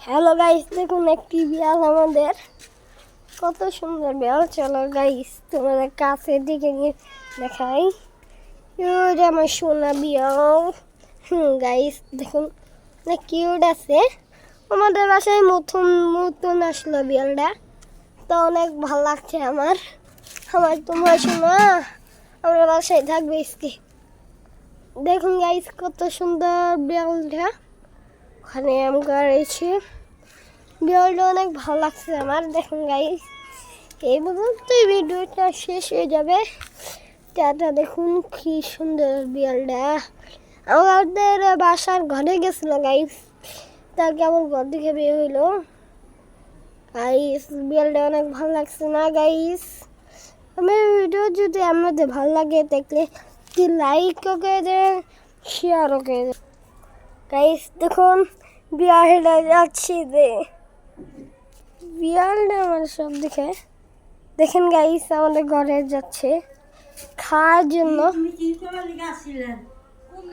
Hello guys, দেখুন একটি বিড়াল আমাদের, কত সুন্দর বিড়াল। চলো গাইস তোমাদের কাছে দিকে নিয়ে দেখাই। ওরে আমার সোনা বিড়াল। গাইস দেখুন না, কিউট আছে। আমাদের বাসায় নতুন নতুন আসলো বিড়ালটা, তো অনেক ভালো লাগছে আমার। তোমার সোনা আমার বাসায় থাকবে আজকে। দেখুন গাইস কত সুন্দর বিড়ালটা ওখানে আমরা রয়েছি। ভিডিওটা অনেক ভালো লাগছে আমার। দেখুন গাইস, এই পর্যন্ত ভিডিওটা শেষ হয়ে যাবে। টাটা। দেখুন কি সুন্দর বিড়ালটা আমাদের বাসার ঘরে গেছিল গাইস, তাকে আমার ঘর থেকে বের হইলো। গাইস বিড়ালটা অনেক ভালো লাগছে না গাইস? আমার ভিডিও যদি আপনাদের ভালো লাগে দেখলে লাইক করে দেন, শেয়ারও করে দেন। গাইস দেখুন বিড়ালটা যাচ্ছে যে বিড়ালটা আমার সব দেখেন গাইস আমাদের ঘরে যাচ্ছে খাওয়ার জন্য।